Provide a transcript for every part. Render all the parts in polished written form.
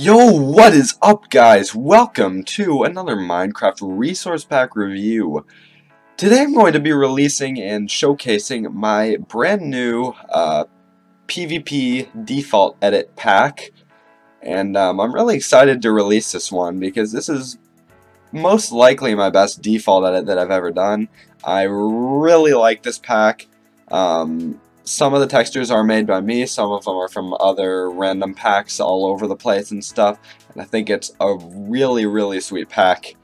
Yo, what is up, guys? Welcome to another Minecraft Resource Pack review. Today I'm going to be releasing and showcasing my brand new PvP default edit pack. And I'm really excited to release this one because this is most likely my best default edit that I've ever done. I really like this pack. Some of the textures are made by me, some of them are from other random packs all over the place and stuff, and I think it's a really sweet pack.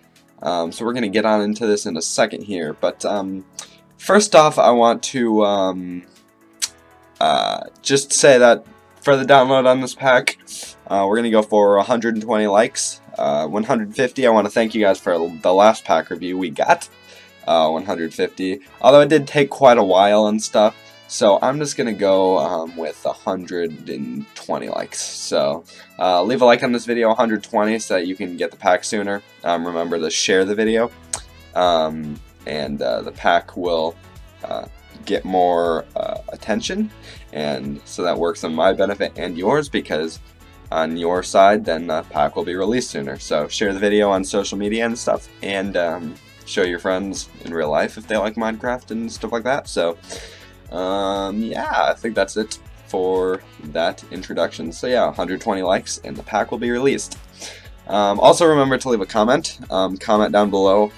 So we're going to get on into this in a second here, but first off I want to just say that for the download on this pack, we're going to go for 120 likes. 150, I want to thank you guys for the last pack review we got, 150, although it did take quite a while and stuff. So I'm just going to go with 120 likes. So leave a like on this video, 120, so that you can get the pack sooner. Remember to share the video, and the pack will get more attention, and so that works on my benefit and yours, because on your side then the pack will be released sooner. So share the video on social media and stuff, and show your friends in real life if they like Minecraft and stuff like that. So yeah, I think that's it for that introduction. So yeah, 120 likes and the pack will be released. Also remember to leave a comment. Comment down below.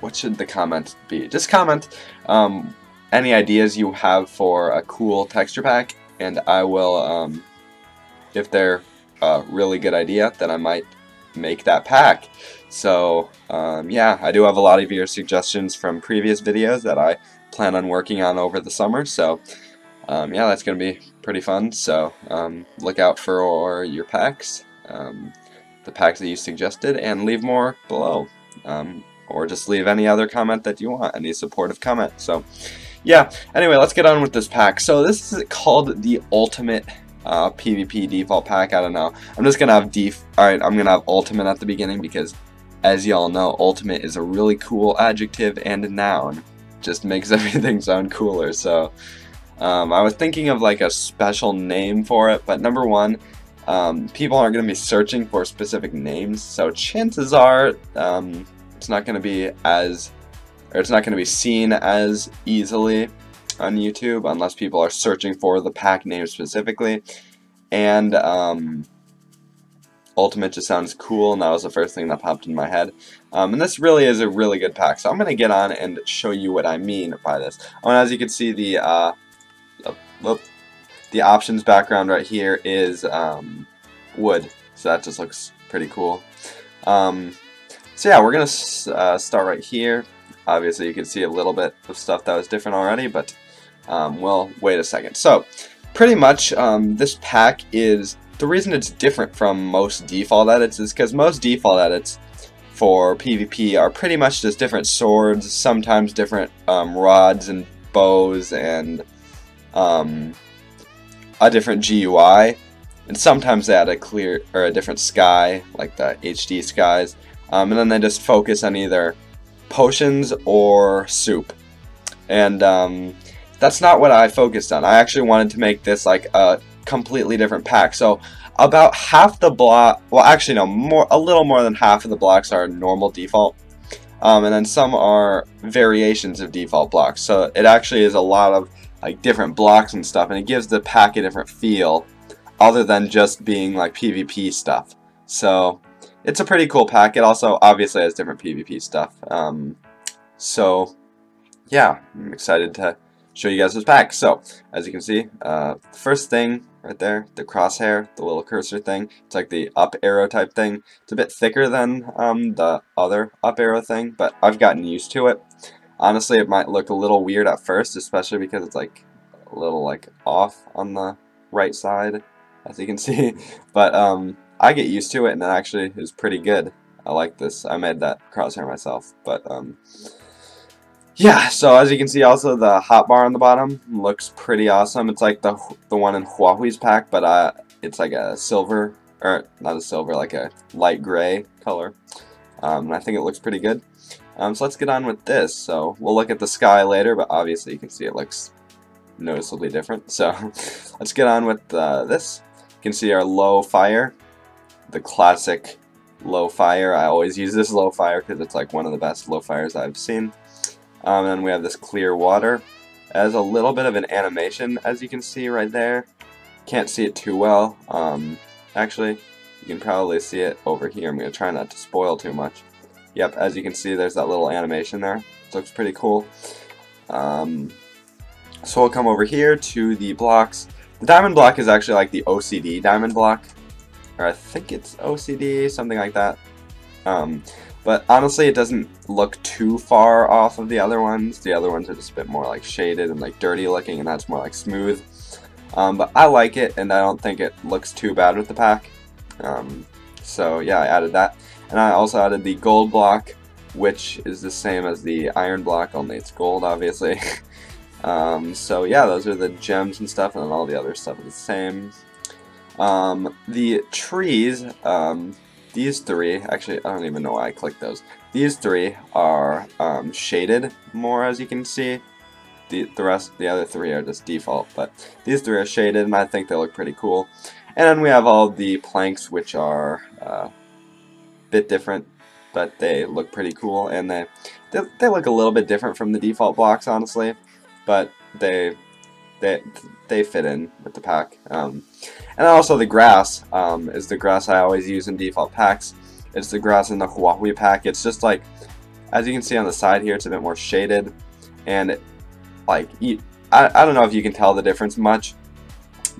What should the comment be? Just comment any ideas you have for a cool texture pack, and I will, if they're a really good idea, then I might make that pack. So yeah, I do have a lot of your suggestions from previous videos that I plan on working on over the summer, so yeah, that's gonna be pretty fun. So look out for your packs, the packs that you suggested, and leave more below, or just leave any other comment that you want, any supportive comment. So yeah, anyway, let's get on with this pack. So this is called the Ultimate PvP default pack. I don't know, I'm just gonna have alright, I'm gonna have Ultimate at the beginning because, as y'all know, Ultimate is a really cool adjective and a noun. Just makes everything sound cooler. So I was thinking of like a special name for it, but number one, people aren't going to be searching for specific names, so chances are it's not going to be it's not going to be seen as easily on YouTube unless people are searching for the pack name specifically. And Ultimate just sounds cool, and that was the first thing that popped in my head. And this really is a really good pack, so I'm going to get on and show you what I mean by this. And as you can see, the options background right here is wood, so that just looks pretty cool. So yeah, we're going to start right here. Obviously you can see a little bit of stuff that was different already, but we'll wait a second. So pretty much this pack is, the reason it's different from most default edits is because most default edits for PvP are pretty much just different swords, sometimes different rods and bows, and a different GUI, and sometimes they add a different sky, like the HD skies, and then they just focus on either potions or soup. And that's not what I focused on. I actually wanted to make this like a completely different pack. So about half the block, well actually no, a little more than half of the blocks are normal default, and then some are variations of default blocks. So it actually is a lot of like different blocks and stuff, and it gives the pack a different feel other than just being like PvP stuff. So it's a pretty cool pack. It also obviously has different PvP stuff. So yeah, I'm excited to show you guys this pack. So as you can see, first thing right there, the crosshair, the little cursor thing, it's like the up arrow type thing. It's a bit thicker than the other up arrow thing, but I've gotten used to it. Honestly, it might look a little weird at first, especially because it's like a little like off on the right side, as you can see, but I get used to it, and it actually is pretty good. I like this. I made that crosshair myself, but yeah, so as you can see, also the hotbar on the bottom looks pretty awesome. It's like the one in Huahwi's pack, but it's like a silver, or not a silver, like a light gray color. And I think it looks pretty good. So let's get on with this. So we'll look at the sky later, but obviously you can see it looks noticeably different. So let's get on with this. can see our low fire, the classic low fire. I always use this low fire because it's like one of the best low fires I've seen. And then we have this clear water. It has a little bit of an animation, as you can see right there. Can't see it too well. Actually, you can probably see it over here. I'm going to try not to spoil too much. Yep, as you can see, there's that little animation there. It looks pretty cool. So we'll come over here to the blocks. The diamond block is actually like the OCD diamond block. Or I think it's OCD, something like that. But honestly, it doesn't look too far off of the other ones. The other ones are just a bit more like shaded and like dirty looking, and that's more like smooth. But I like it, and I don't think it looks too bad with the pack. So yeah, I added that. And I also added the gold block, which is the same as the iron block, only it's gold, obviously. So yeah, those are the gems and stuff, and then all the other stuff is the same. The trees, these three, actually I don't even know why I clicked those. These three are shaded more, as you can see. The other three are just default, but these three are shaded, and I think they look pretty cool. And then we have all the planks, which are a bit different, but they look pretty cool, and they look a little bit different from the default blocks, honestly, but they fit in with the pack. And also the grass is the grass I always use in default packs. It's the grass in the Huahwi pack. It's just like, as you can see on the side here, it's a bit more shaded, and like I don't know if you can tell the difference much,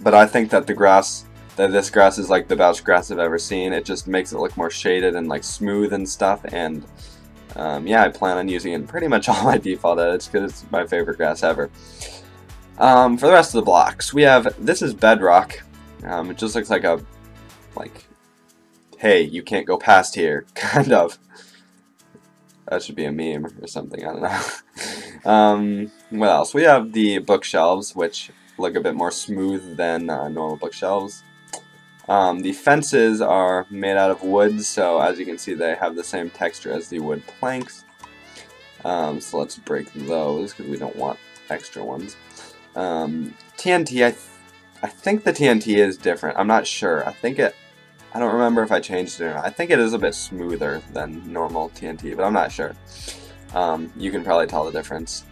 but I think that this grass is like the best grass I've ever seen. It just makes it look more shaded and like smooth and stuff, and yeah, I plan on using it in pretty much all my default edits because it's my favorite grass ever. For the rest of the blocks, we have, this is bedrock. It just looks like a, hey, you can't go past here, kind of. That should be a meme or something, I don't know. What else? We have the bookshelves, which look a bit more smooth than normal bookshelves. The fences are made out of wood, so as you can see, they have the same texture as the wood planks. So let's break those because we don't want extra ones. TNT, I think the TNT is different. I'm not sure. I don't remember if I changed it or not. I think it is a bit smoother than normal TNT, but I'm not sure. You can probably tell the difference.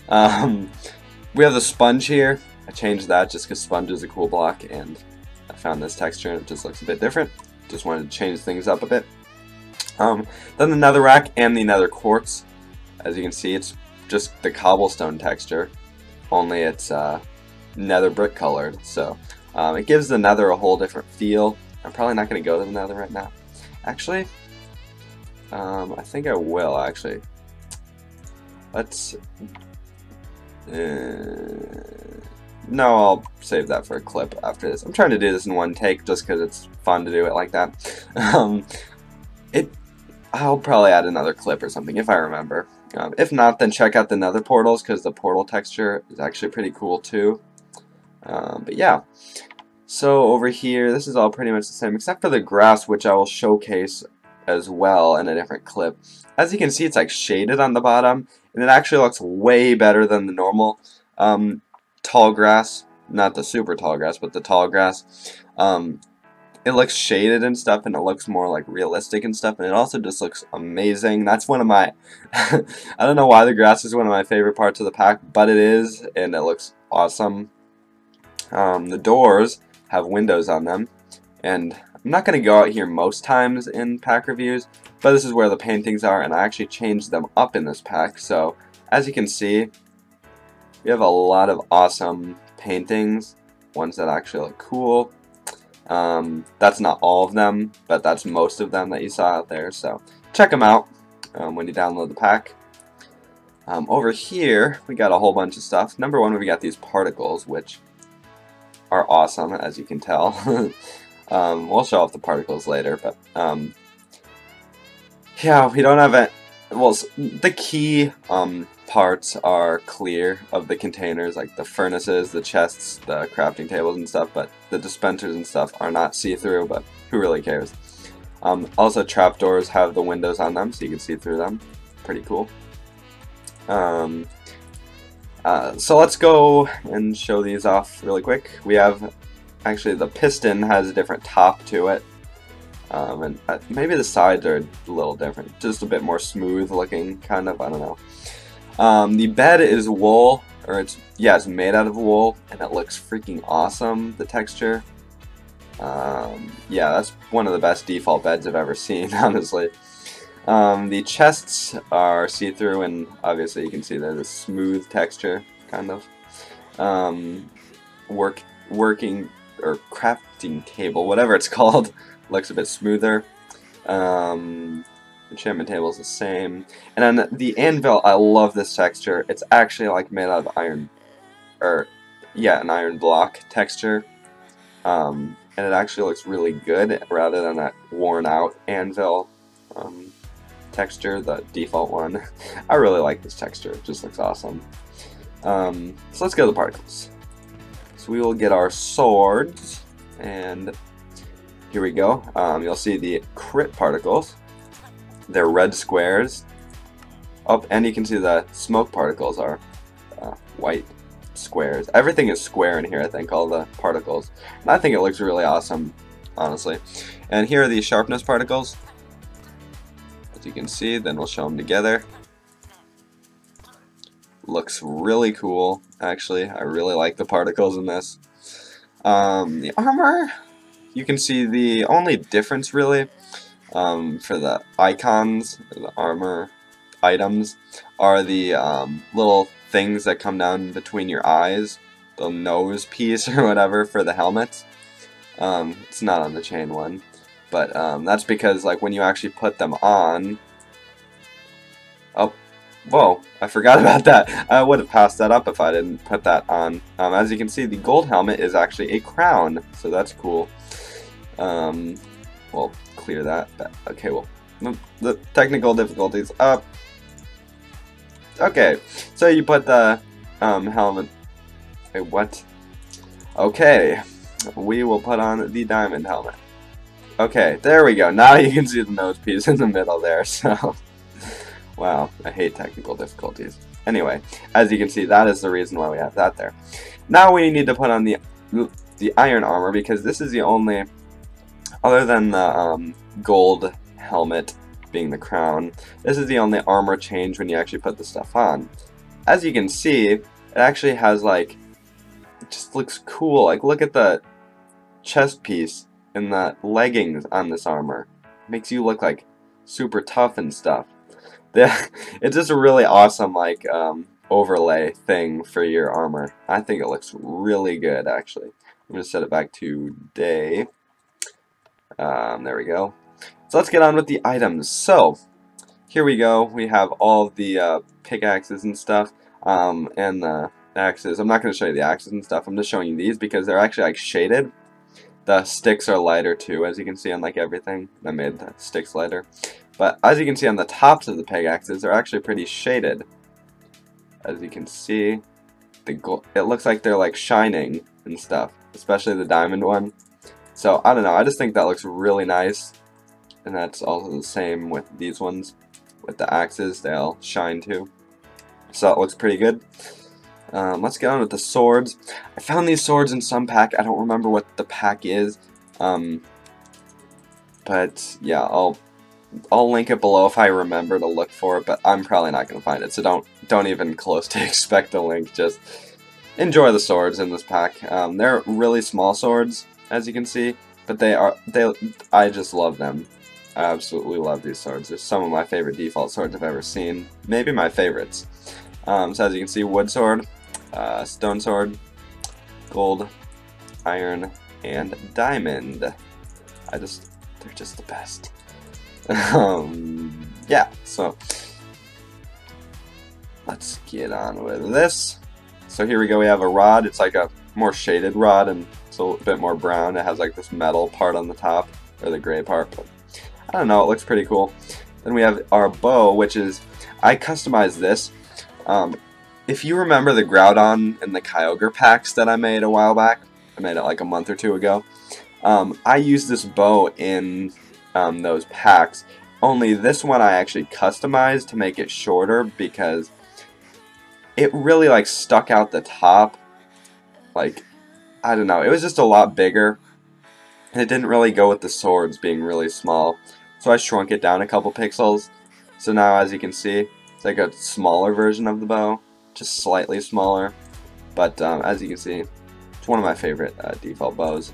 We have the sponge here. I changed that just because sponge is a cool block, and I found this texture and it just looks a bit different. Just wanted to change things up a bit. Then the netherrack and the nether quartz. As you can see, it's just the cobblestone texture, only it's nether brick colored, so it gives the nether a whole different feel. I'm probably not going to go to the nether right now. Actually, I think I will, actually. Let's... no, I'll save that for a clip after this. I'm trying to do this in one take just because it's fun to do it like that. I'll probably add another clip or something if I remember. If not, then check out the nether portals because the portal texture is actually pretty cool too. But yeah. So over here, this is all pretty much the same except for the grass, which I will showcase as well in a different clip. As you can see, it's like shaded on the bottom, and it actually looks way better than the normal tall grass. Not the super tall grass, but the tall grass. It looks shaded and stuff, and it looks more like realistic and stuff, and it also just looks amazing. That's one of my I don't know why the grass is one of my favorite parts of the pack, but it is, and it looks awesome. The doors have windows on them, and I'm not going to go out here most times in pack reviews, but this is where the paintings are, and I actually changed them up in this pack. So as you can see, we have a lot of awesome paintings, ones that actually look cool. That's not all of them, but that's most of them that you saw out there, so check them out when you download the pack. Over here, we got a whole bunch of stuff. Number one, we got these particles, which are awesome, as you can tell. We'll show off the particles later, but yeah, we don't have it. Well, the key parts are clear of the containers, like the furnaces, the chests, the crafting tables and stuff, but the dispensers and stuff are not see-through, but who really cares? Also, trapdoors have the windows on them, so you can see through them. Pretty cool. So let's go and show these off really quick. We have actually the piston has a different top to it. And maybe the sides are a little different, just a bit more smooth looking, kind of, I don't know. The bed is wool, or it's made out of wool, and it looks freaking awesome, the texture. Yeah, that's one of the best default beds I've ever seen, honestly. The chests are see-through, and obviously you can see there's a smooth texture, kind of. Working or crafting table, whatever it's called, looks a bit smoother. Enchantment table is the same. And then the anvil, I love this texture. It's actually like made out of iron, or yeah, an iron block texture. And it actually looks really good rather than that worn out anvil texture, the default one. I really like this texture. It just looks awesome. So let's go to the particles. So we will get our swords, and here we go. You'll see the crit particles. They're red squares. Oh, and you can see the smoke particles are white squares. Everything is square in here, I think, all the particles. And I think it looks really awesome, honestly. And here are the sharpness particles. As you can see, then we'll show them together. Looks really cool, actually. I really like the particles in this. The armor, you can see the only difference really for the icons, the armor items, are the little things that come down between your eyes, the nose piece or whatever for the helmets. It's not on the chain one, but that's because like when you actually put them on. Oh, whoa, I forgot about that. I would have passed that up if I didn't put that on. As you can see, the gold helmet is actually a crown, so that's cool. We'll clear that. Okay, well, the technical difficulties up. Okay, so you put the helmet. Wait, what? Okay, we will put on the diamond helmet. Okay, there we go. Now you can see the nose piece in the middle there, so... Wow, I hate technical difficulties. Anyway, as you can see, that is the reason why we have that there. Now we need to put on the iron armor, because this is the only, other than the gold helmet being the crown, this is the only armor change when you actually put the stuff on. As you can see, it actually has like, it just looks cool. Like look at the chest piece and the leggings on this armor. It makes you look like super tough and stuff. It's just a really awesome like overlay thing for your armor. I think it looks really good actually. I'm going to set it back to day. There we go. So let's get on with the items. So here we go. We have all of the pickaxes and stuff, and the axes. I'm not going to show you the axes and stuff. I'm just showing you these because they're actually like shaded. The sticks are lighter too, as you can see on like everything. I made the sticks lighter. But as you can see on the tops of the pickaxes, they're actually pretty shaded. As you can see, it looks like they're like shining and stuff, especially the diamond one. So I don't know, I just think that looks really nice. And that's also the same with these ones. With the axes, they'll shine too. So it looks pretty good. Let's get on with the swords. I found these swords in some pack. I don't remember what the pack is. But yeah, I'll link it below if I remember to look for it, but I'm probably not going to find it, so don't even close to expect a link. Just enjoy the swords in this pack. They're really small swords, as you can see, but I just love them. I absolutely love these swords. They're some of my favorite default swords I've ever seen. Maybe my favorites. So as you can see, wood sword, stone sword, gold, iron, and diamond. They're just the best. Yeah, so let's get on with this. So here we go, we have a rod. It's like a more shaded rod, and it's a bit more brown. It has like this metal part on the top, or the gray part, but I don't know, it looks pretty cool. Then we have our bow, which is, I customized this. If you remember the Groudon and the Kyogre packs that I made a while back, I made it like a month or two ago, I used this bow in those packs, only this one I actually customized to make it shorter because it really like stuck out the top like I don't know, it was just a lot bigger. And it didn't really go with the swords being really small. So I shrunk it down a couple pixels. So now, as you can see, it's like a smaller version of the bow, just slightly smaller. But as you can see, it's one of my favorite default bows.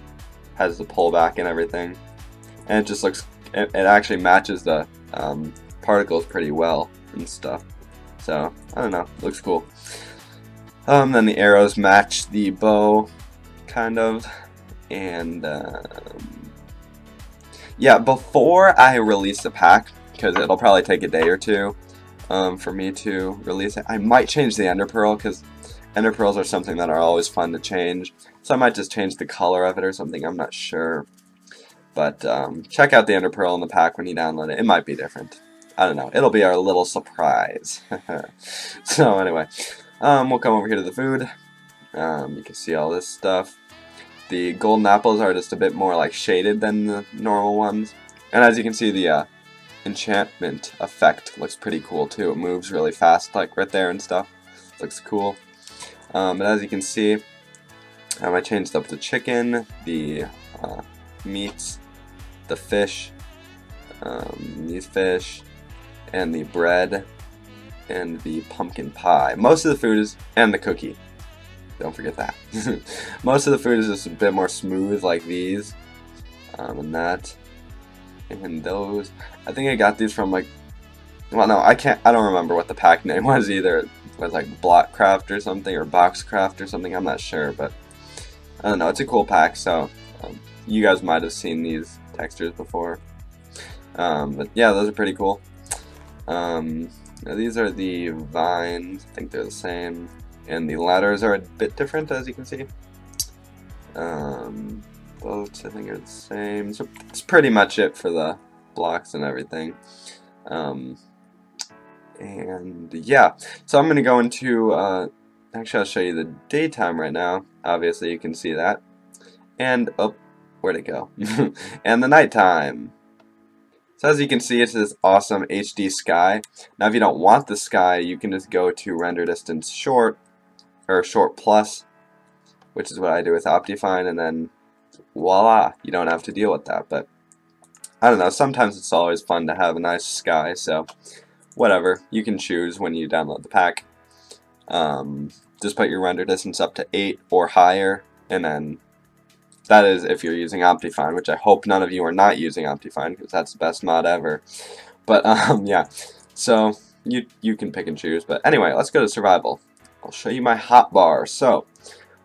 Has the pullback and everything, and it just looks. It actually matches the particles pretty well and stuff. So I don't know, looks cool. Then the arrows match the bow, kind of, and yeah. Before I release the pack, because it'll probably take a day or two for me to release it, I might change the ender pearl, because ender pearls are something that are always fun to change. So I might just change the color of it or something. I'm not sure. But check out the ender pearl in the pack when you download it. It might be different. I don't know. It'll be our little surprise. So anyway, we'll come over here to the food. You can see all this stuff. The golden apples are just a bit more like shaded than the normal ones. And as you can see, the enchantment effect looks pretty cool too. It moves really fast, like right there and stuff. Looks cool. But as you can see, I changed up the chicken, the meats, the fish, these fish, and the bread, and the pumpkin pie. Most of the food is, and the cookie. Don't forget that. Most of the food is just a bit more smooth, like these, and that, and those. I think I got these from like, well, no, I don't remember what the pack name was either. It was like Blockcraft or something, or Boxcraft or something. I'm not sure, but I don't know. It's a cool pack, so you guys might have seen these textures before. But yeah, those are pretty cool. Now these are the vines. I think they're the same. And the ladders are a bit different, as you can see. Boats, I think, are the same. So it's pretty much it for the blocks and everything. And yeah, so I'm going to go into, actually I'll show you the daytime right now. Obviously you can see that. And, oh, where'd it go? And the nighttime. So as you can see, it's this awesome HD sky. Now if you don't want the sky, you can just go to render distance short, or short plus, which is what I do with Optifine, and then voila, you don't have to deal with that. But I don't know, sometimes it's always fun to have a nice sky, so whatever, you can choose when you download the pack. Just put your render distance up to 8 or higher, and then that is if you're using Optifine, which I hope none of you are not using Optifine, because that's the best mod ever. But yeah, so you can pick and choose. But anyway, let's go to survival. I'll show you my hotbar. So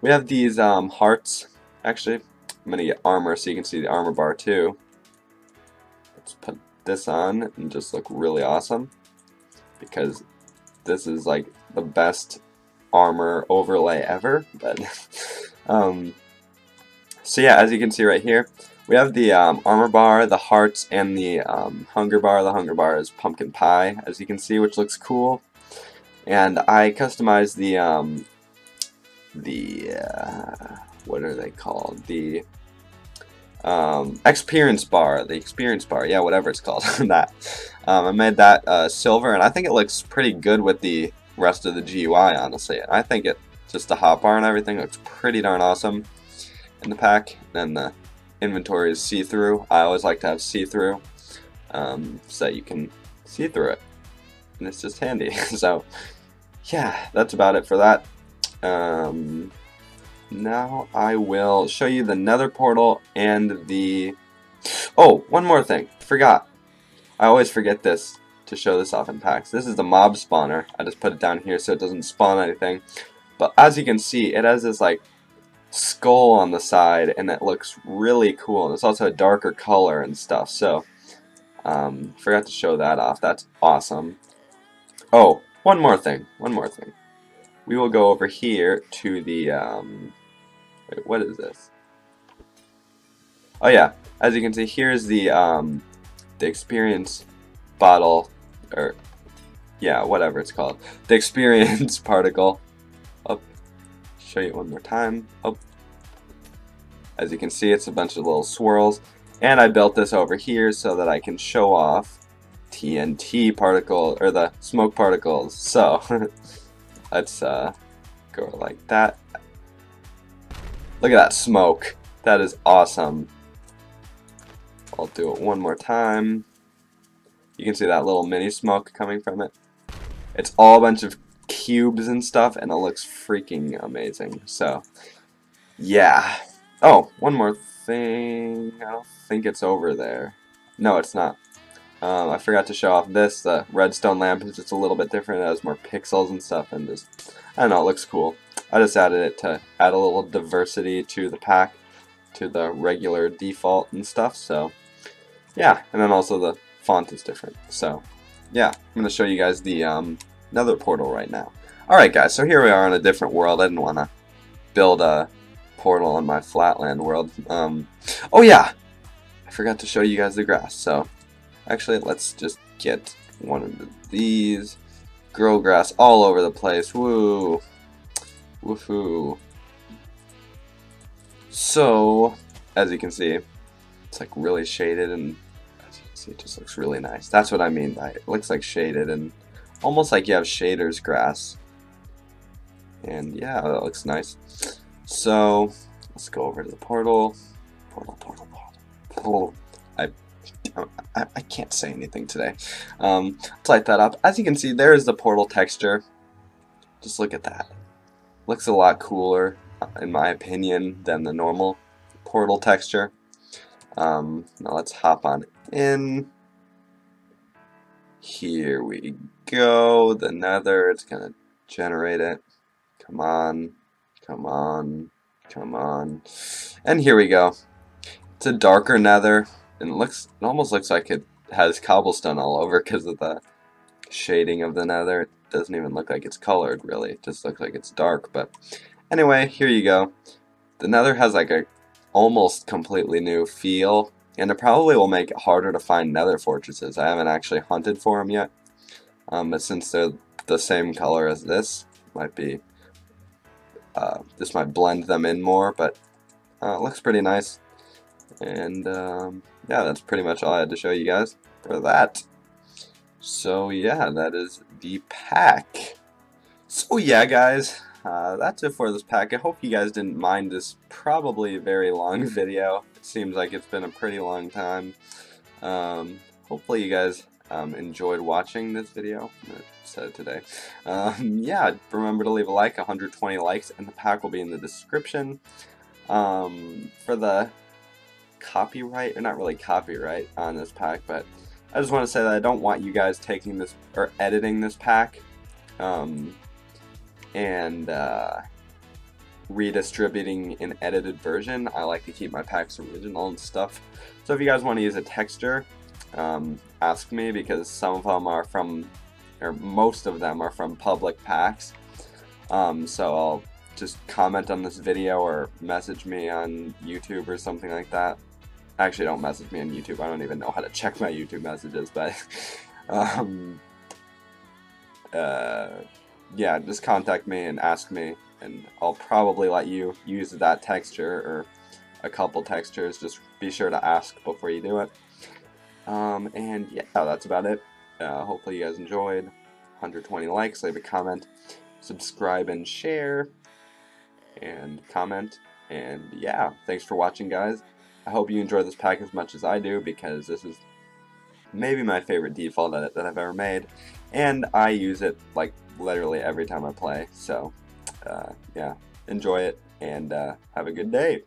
we have these hearts. Actually, I'm gonna get armor so you can see the armor bar too. Let's put this on and just look really awesome, because this is like the best armor overlay ever. But so yeah, as you can see right here, we have the armor bar, the hearts, and the hunger bar. The hunger bar is pumpkin pie, as you can see, which looks cool. And I customized the what are they called? The experience bar. The experience bar, yeah, whatever it's called. That I made that silver, and I think it looks pretty good with the rest of the GUI, honestly. I think it, just the hotbar and everything, looks pretty darn awesome in the pack. And the inventory is see-through. I always like to have see-through, so that you can see through it, and it's just handy. So yeah, that's about it for that. Now I will show you the nether portal and the... Oh, one more thing. Forgot. I always forget this, to show this off in packs. This is the mob spawner. I just put it down here so it doesn't spawn anything. But as you can see, it has this like skull on the side, and it looks really cool. And it's also a darker color and stuff. So forgot to show that off. That's awesome. Oh, one more thing. We will go over here to the wait, what is this? Oh yeah, as you can see, here's the experience bottle, or yeah, whatever it's called, the experience particle. Oh, show you it one more time. Oh, as you can see, it's a bunch of little swirls, and I built this over here so that I can show off TNT particle, or the smoke particles. So let's go like that. Look at that smoke. That is awesome. I'll do it one more time. You can see that little mini smoke coming from it. It's all a bunch of cubes and stuff, and it looks freaking amazing. So, yeah. Oh, one more thing. I don't think it's over there. No, it's not. I forgot to show off this. The redstone lamp is just a little bit different. It has more pixels and stuff, and just, I don't know, it looks cool. I just added it to add a little diversity to the pack, to the regular default and stuff. So, yeah. And then also the font is different. So, yeah. I'm going to show you guys the Nether portal right now. Alright, guys. So here we are in a different world. I didn't want to build a portal on my flatland world. Oh, yeah. I forgot to show you guys the grass. So, actually, let's just get one of these. Grow grass all over the place. Woo! Woohoo! So, as you can see, it's like really shaded, and as you can see, it just looks really nice. That's what I mean by it. It looks like shaded, and almost like you have shaders grass. And yeah, that looks nice. So, let's go over to the portal. Portal. I can't say anything today. Let's light that up. As you can see, there is the portal texture. Just look at that. Looks a lot cooler, in my opinion, than the normal portal texture. Now let's hop on in. Here we go. The nether, it's gonna generate it. Come on. Come on. Come on. And here we go. It's a darker nether. And it almost looks like it has cobblestone all over because of the shading of the nether. It doesn't even look like it's colored, really. It just looks like it's dark. But anyway, here you go. The nether has like a almost completely new feel, and it probably will make it harder to find nether fortresses. I haven't actually hunted for them yet, but since they're the same color as this, this might blend them in more. But it looks pretty nice. And yeah, that's pretty much all I had to show you guys for that. So yeah, that is the pack. So yeah, guys, that's it for this pack. I hope you guys didn't mind this probably very long video. It seems like it's been a pretty long time. Hopefully you guys enjoyed watching this video. I said it today. Yeah, remember to leave a like. 120 likes, and the pack will be in the description. For the copyright, or not really copyright on this pack, but I just want to say that I don't want you guys taking this or editing this pack and redistributing an edited version. I like to keep my packs original and stuff. So if you guys want to use a texture, ask me, because some of them are from, or most of them are from public packs. So I'll just comment on this video or message me on YouTube or something like that. Actually, don't message me on YouTube. I don't even know how to check my YouTube messages, but yeah, just contact me and ask me, and I'll probably let you use that texture or a couple textures. Just be sure to ask before you do it. And yeah, that's about it. Hopefully you guys enjoyed. 120 likes, leave a comment, subscribe and share, and comment. And yeah, thanks for watching, guys. I hope you enjoy this pack as much as I do, because this is maybe my favorite default edit that I've ever made, and I use it like literally every time I play. So yeah, enjoy it, and have a good day.